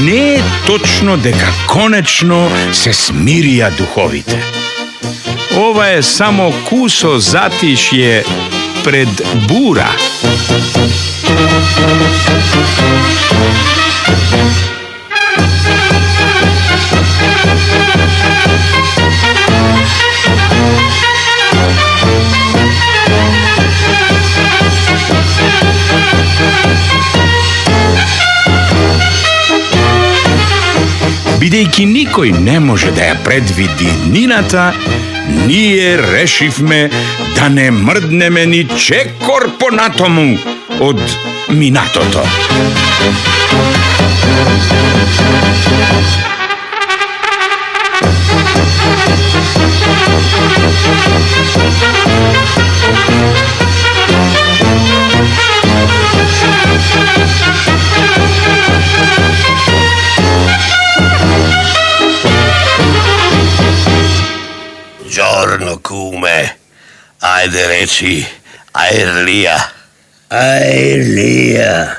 Не е точно дека конечно се смирија духовите. Ова е само кусо затишје пред бура. Бидејќи никој не може да ја предвиди днината, ние решивме да не мрднеме ни чекор понатому од минатото. Giorno, kume. Ajde reci, Airlija. Airlija.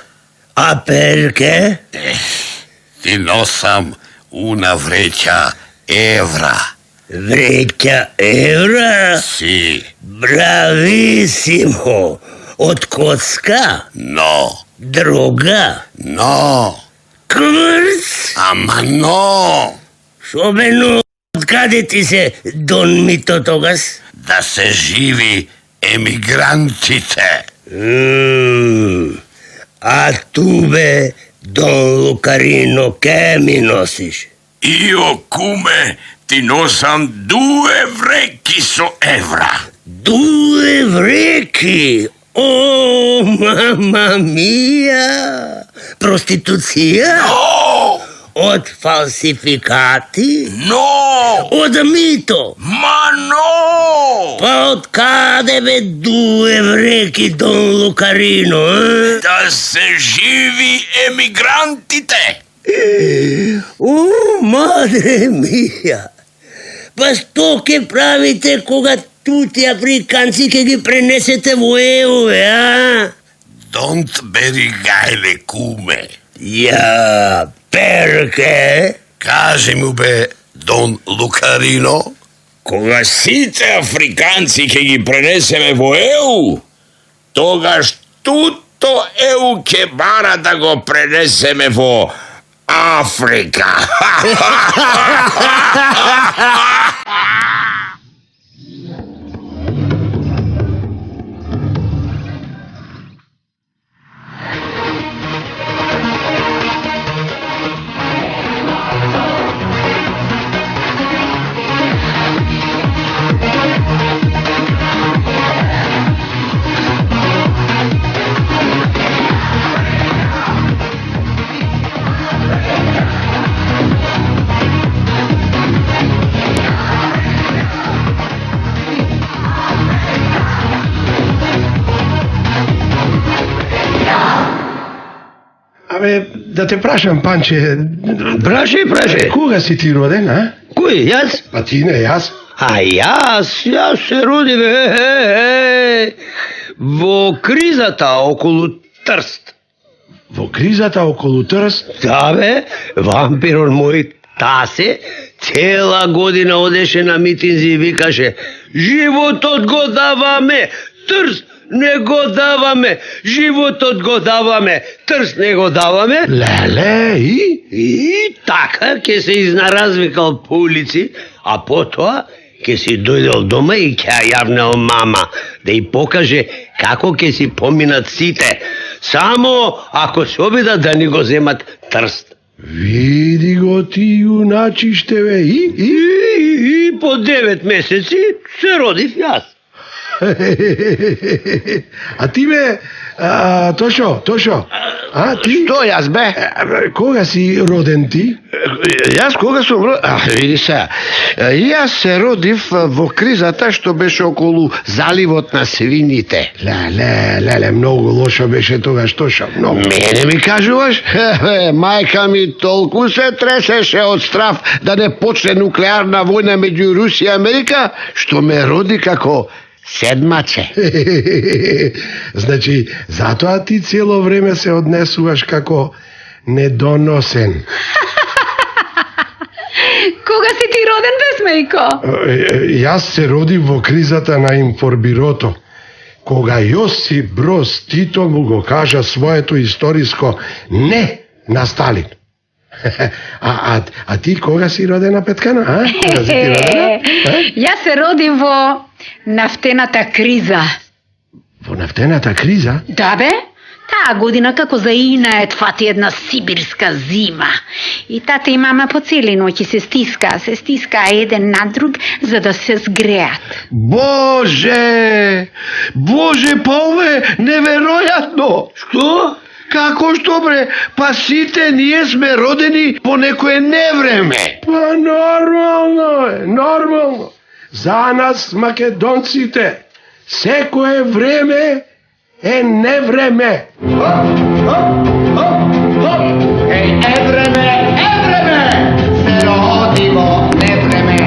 A perché? Ti nosam una vreća evra. Vreća evra? Si. Bravissimo. Od kocka? No. Droga? No. Kurs? Ама no. Шобено, откаде ти се Дон Мито тогас? Да се живи емигрантите. А ту бе, Дон Лукарино, ке ми носиш? Io, kume, ti nosam 2 vreći so evra. 2 vreći? О, мама мија! Проституција? No! Од фалсификати? No! Од мито? Ma no! Па од каде бе 2 vreći, Дон Лукарино, а? Да се живи емигрантите. О, мадре мија! Па што ке правите кога тути африканци ке ги пренесете во еве, а? Don't беригайле, kume. Ја, перке? Кажи му бе, Дон Лукарино. Кога сите африканци ќе ги пренесеме во ЕУ, тогаш туто ЕУ ќе бара да го пренесеме во Африка. Абе, да те прашам, Панче, Прашај. кога си ти роден, а? Кој, јас? Па ти не, јас. А јас се родив во кризата околу Трст. Во кризата околу Трст? Да бе, вампирон мој тасе цела година одеше на митинзи и викаше: животот го даваме, Трст не го даваме, животот го даваме, Трст не го даваме. Леле, И така ќе се изнаразвикал по улици, а потоа ќе си дојдел дома и ќе ја јавнел мама да ја покаже како ќе си поминат сите, само ако се обидат да ни го земат Трст. Види го ти юначиште, бе, И по 9 месеци се родив јас. А ти бе, Тошо, а ти? Што јас бе? Кога си роден ти? Јас кога сум роден? Види се, јас се родив во кризата што беше околу заливот на свините. Леле, многу лошо беше тогаш, Тошо, многу. Мене ми кажуваш? Мајка ми толку се тресеше од страв да не почне нуклеарна војна меѓу Русија и Америка, што ме роди како седмаче. Значи, затоа ти цело време се однесуваш како недоносен. Кога си ти роден, Бесмејко? Јас се родив во кризата на информбирото, кога Јосип Броз Тито му го кажа своето историско не на Сталин. А ти кога си родена, Петкана? Кога си ти родена? Јас се родив во нафтената криза. Во нафтената криза? Да бе, таа година како заинает фати една сибирска зима. И тата и мама по цели ноќи се стискаа еден на друг за да се сгреат. Боже! Боже, па ова е неверојатно! Што? Како што бре? Па сите ние сме родени по некое невреме. Па нормално. За нас, македонците, секое време е невреме. Евреме, се роди во невреме,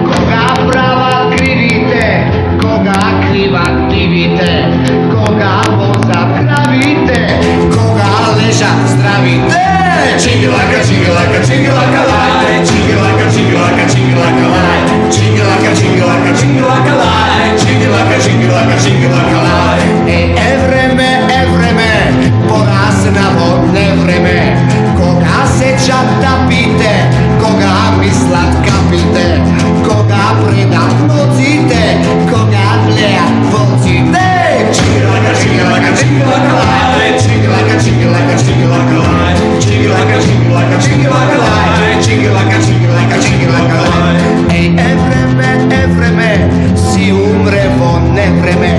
кога права кривите, кога крива дивите, кога возат кравите, кога лежат здравите. Чигилака, чигилака, чигилака лај, чигилака, чигилака, чигилака лај, чигилака, чигилака, чигилака лај, чигилака, чигилака, чигилака лај. Евреме, порасна во невреме, кога сечат тапите, кога мислат капите, кога предат ноците, кога влеат волците. Чигилака, чигилака, чигилака лај, чигилака, чигилака, чигилака лај, чигилака, чигилака, чигилака лај, чигилака, чигилака, чигилака лај. Евреме, си умре во невреме,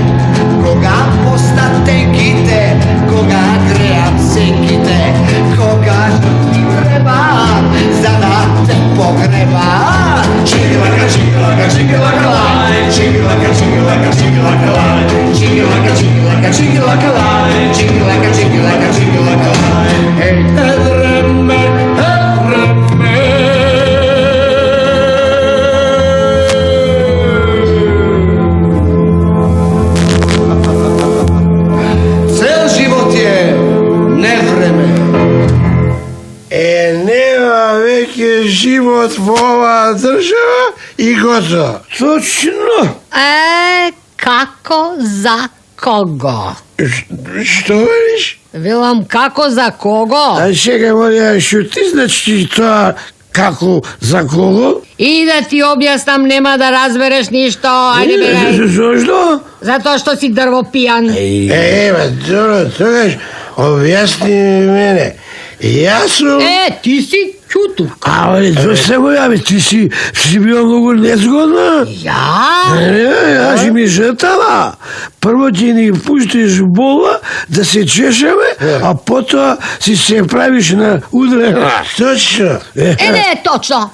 кога постат тенките, кога греат сенките, кога ти треба за да те погреба. Чигилака, чигилака, чигилака лај, чигилака, чигилака, чигилака лај, чигилака, чигилака, чигилака лај, чигилака, чигилака, чигилака лај. Евреме. Цел живот е невреме. Нема веќе живот во оваа држава и готово. Точно. Како за кого? Што велиш? Велам како за кого? Чекај, моля, шути, значи тоа како за кого? И да ти објаснам, нема да разбереш ништо. Ајде бегај. Зошто? Затоа што си дрвопијан. Добро, тогаш објасни мене. Јас сум... Ти си чутук. Зошто го јаве, ти си била многу незгодна. Ја? Јас ми жртава. Прво ти ни пуштиш бола да се чешеме, а потоа си се правиш на удрена. Точно. Не е точно.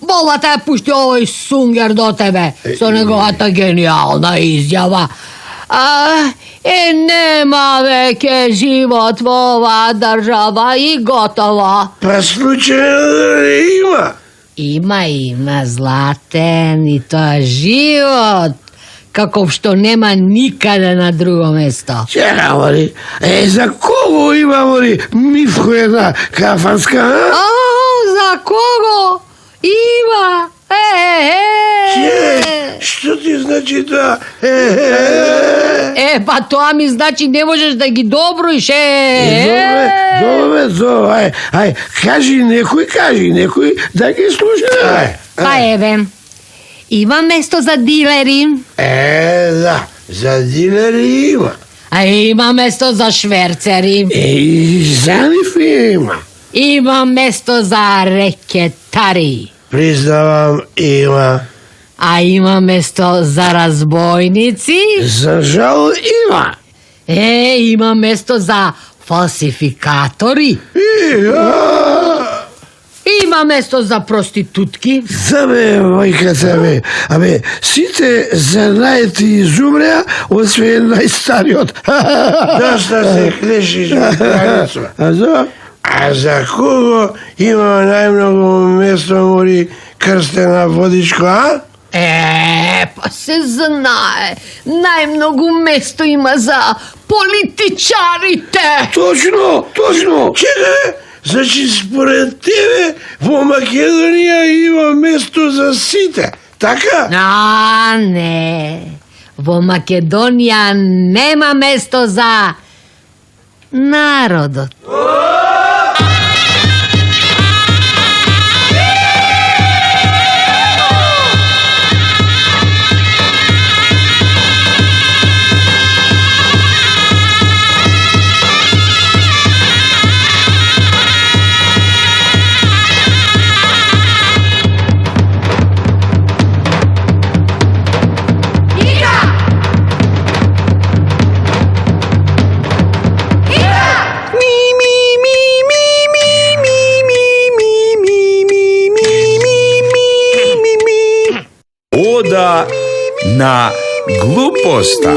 Болата ја пушти овој сунгер до тебе со неговата гениална изјава. Нема веќе живот во оваа држава и готово. Па случајно има. Има, Златен, и тоа живот, каков што нема никаде на друго место. Чека, мори, за кого има, мори, мивко една кафанска, За кого? Има! Што ти значи тоа? Па тоа ми значи не можеш да ги доброиш. Добре, ај, кажи некој да ги слуша. Па еве, има место за дилери. Да, за дилери има. Има место за шверцери. И за нив има. Има место за рекетари. Признавам, има. Има место за разбойници. За жал има. Има место за фалсификатори. Има место за проститутки. Мајката ме. Сите занаети изумреа, освен најстариот. Доста се клешиш во граница. А за кого има најмногу место, мори, крстена водичко, Па се знае. Најмногу место има за политичарите. Точно. Чекай, Значи според тебе во Македонија има место за сите, така? А, не. Во Македонија нема место за народот. Ода на глупоста.